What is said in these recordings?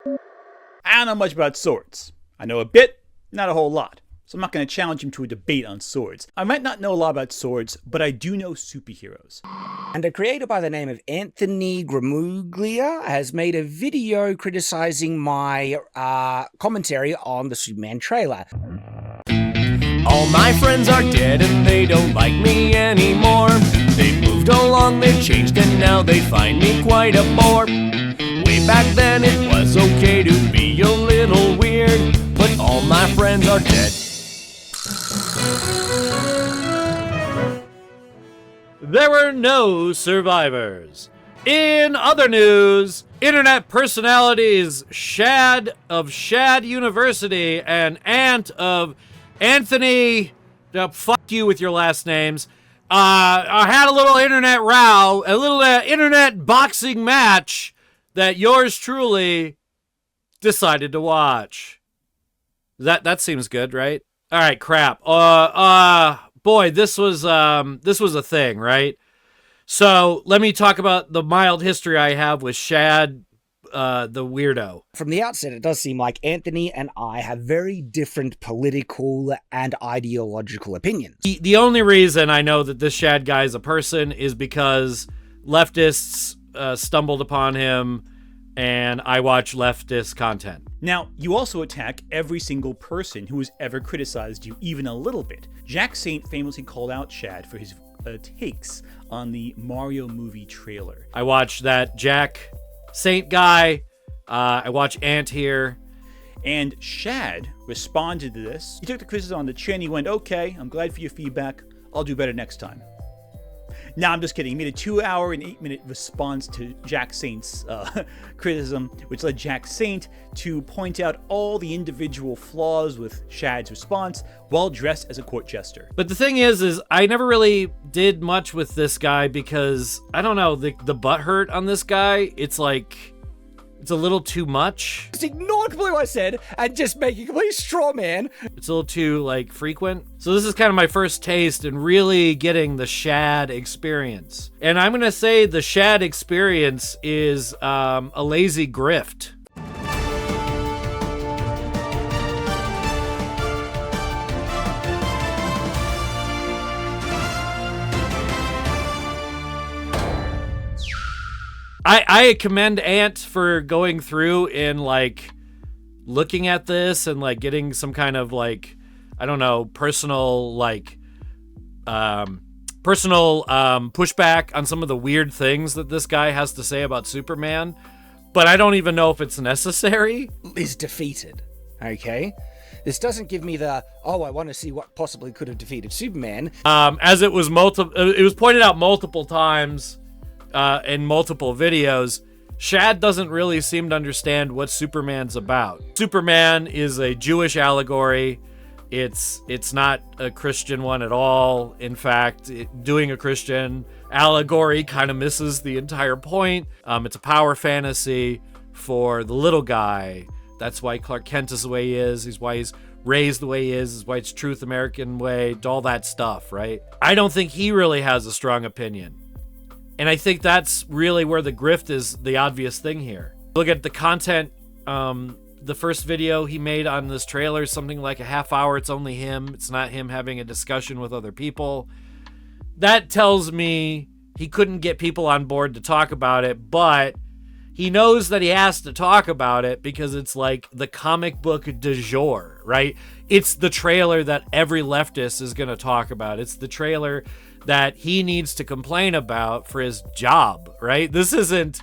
I don't know much about swords. I know a bit, not a whole lot. So I'm not going to challenge him to a debate on swords. I might not know a lot about swords, but I do know superheroes. And a creator by the name of Anthony Gramuglia has made a video criticizing my commentary on the Superman trailer. All my friends are dead and they don't like me anymore. They've moved along, they've changed, and now they find me quite a bore. Way back then it was okay to be a little weird, but all my friends are dead. There were no survivors. In other news, internet personalities Shad of Shad University and Ant of Anthony, fuck you with your last names, had a little internet row, a little internet boxing match that yours truly decided to watch. That seems good, right? All right, crap. Boy, this was a thing, right? So let me talk about the mild history I have with Shad, the weirdo. From the outset, it does seem like Anthony and I have very different political and ideological opinions. The only reason I know that this Shad guy is a person is because leftists stumbled upon him, and I watch leftist content. Now, you also attack every single person who has ever criticized you even a little bit. Jack Saint famously called out Shad for his takes on the Mario movie trailer. I watched that Jack Saint guy. I watch Ant here. And Shad responded to this. He took the criticism on the chin. He went, okay, I'm glad for your feedback. I'll do better next time. Now, I'm just kidding. He made a 2-hour and 8-minute response to Jack Saint's criticism, which led Jack Saint to point out all the individual flaws with Shad's response while dressed as a court jester. But the thing is I never really did much with this guy because, I don't know, the butt hurt on this guy, it's like, it's a little too much. Just ignore completely what I said and just make a complete straw man. It's a little too, like, frequent. So this is kind of my first taste in really getting the Shad experience. And I'm going to say the Shad experience is a lazy grift. I commend Ant for going through and like looking at this and like getting some kind of like, I don't know, personal pushback on some of the weird things that this guy has to say about Superman. But I don't even know if it's necessary. Is defeated, okay? This doesn't give me the, I want to see what possibly could have defeated Superman. As it was pointed out multiple times in multiple videos, Shad doesn't really seem to understand what Superman's about. Superman is a Jewish allegory. It's not a Christian one at all. In fact, doing a Christian allegory kind of misses the entire point. It's a power fantasy for the little guy. That's why Clark Kent is the way he is. He's why he's raised the way he is why it's truth American way, all that stuff, right? I don't think he really has a strong opinion. And I think that's really where the grift is the obvious thing here. Look at the content. The first video he made on this trailer is something like a half hour. It's only him. It's not him having a discussion with other people. That tells me he couldn't get people on board to talk about it, but he knows that he has to talk about it because it's like the comic book du jour, right? It's the trailer that every leftist is going to talk about. It's the trailer that he needs to complain about for his job, right? This isn't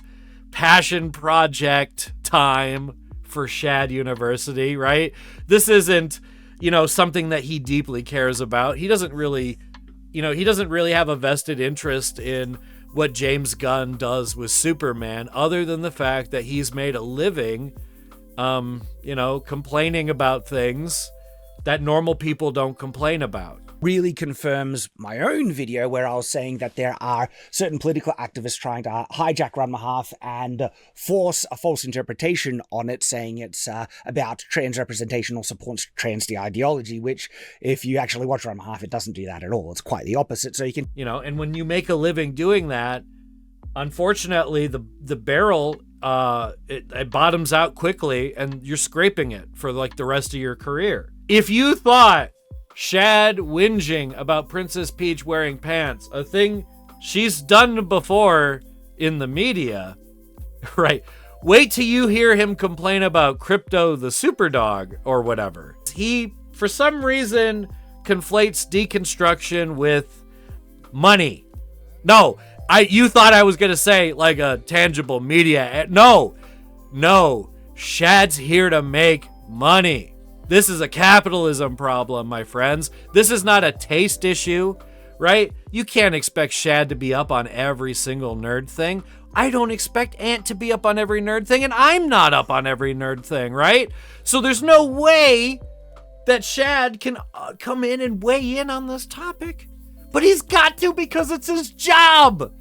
passion project time for Shad University, right? This isn't, something that he deeply cares about. He doesn't really have a vested interest in what James Gunn does with Superman, other than the fact that he's made a living, complaining about things that normal people don't complain about. Really confirms my own video where I was saying that there are certain political activists trying to hijack Run Half and force a false interpretation on it, saying it's about trans representation or supports trans ideology, which if you actually watch Run Half, it doesn't do that at all. It's quite the opposite. So you can... and when you make a living doing that, unfortunately, the barrel it bottoms out quickly, and you're scraping it for like the rest of your career. If you thought Shad whinging about Princess Peach wearing pants, a thing she's done before in the media, right? Wait till you hear him complain about Crypto the Superdog or whatever. He, for some reason, conflates deconstruction with money. No, you thought I was going to say like a tangible media. No, Shad's here to make money. This is a capitalism problem, my friends. This is not a taste issue, right? You can't expect Shad to be up on every single nerd thing. I don't expect Ant to be up on every nerd thing, and I'm not up on every nerd thing, right? So there's no way that Shad can come in and weigh in on this topic. But he's got to, because it's his job.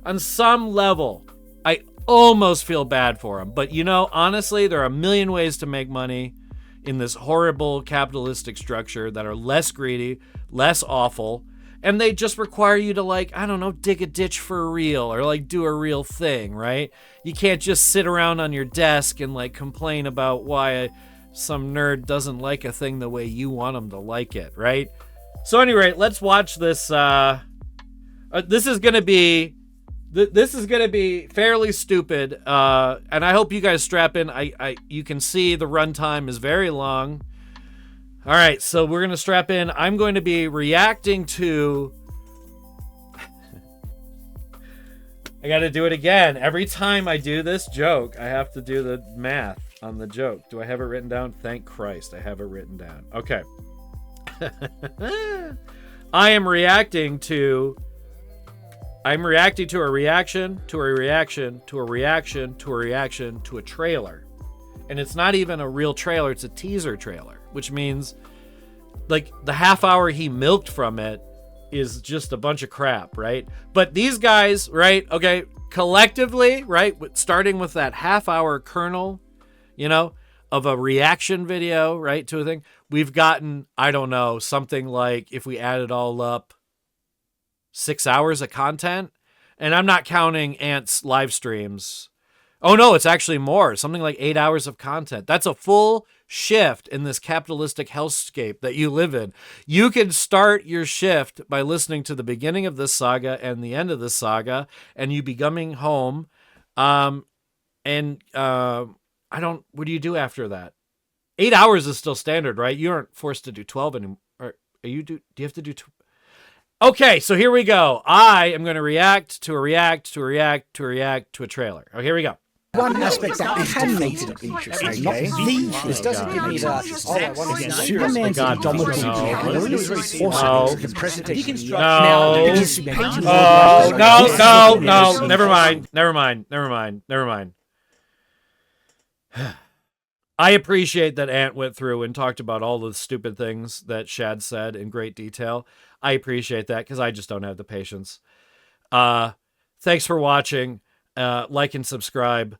On some level, I almost feel bad for him. But you know, honestly, there are a million ways to make money in this horrible capitalistic structure that are less greedy, less awful, and they just require you to, like, I don't know, dig a ditch for real, or like do a real thing, right? You can't just sit around on your desk and like complain about why some nerd doesn't like a thing the way you want them to like it, right? So anyway, let's watch this. This is gonna be fairly stupid, and I hope you guys strap in. You can see the runtime is very long. All right, so we're gonna strap in. I'm going to be reacting to. I got to do it again. Every time I do this joke, I have to do the math on the joke. Do I have it written down? Thank Christ, I have it written down. Okay. I'm reacting to a reaction to a reaction to a reaction to a reaction to a reaction to a trailer. And it's not even a real trailer, it's a teaser trailer, which means like the half hour he milked from it is just a bunch of crap, right? But these guys, right, okay, collectively, right, starting with that half hour kernel, you know, of a reaction video, right, to a thing, we've gotten, I don't know, something like, if we add it all up, 6 hours of content. And I'm not counting Ant's live streams. Oh no, it's actually more, something like 8 hours of content. That's a full shift in this capitalistic hellscape that you live in. You can start your shift by listening to the beginning of this saga and the end of this saga, and you be coming home. What do you do after that? 8 hours is still standard, right? You aren't forced to do 12 anymore. Or do you have to do Okay, so here we go. I am going to react to a react to a react to a react to a trailer. Oh, here we go. One aspect that can make it interesting, not the. This doesn't give me the. I want to Superman's indomitable also the presentation. No. Never mind. I appreciate that Ant went through and talked about all the stupid things that Shad said in great detail. I appreciate that because I just don't have the patience. Thanks for watching. Like and subscribe.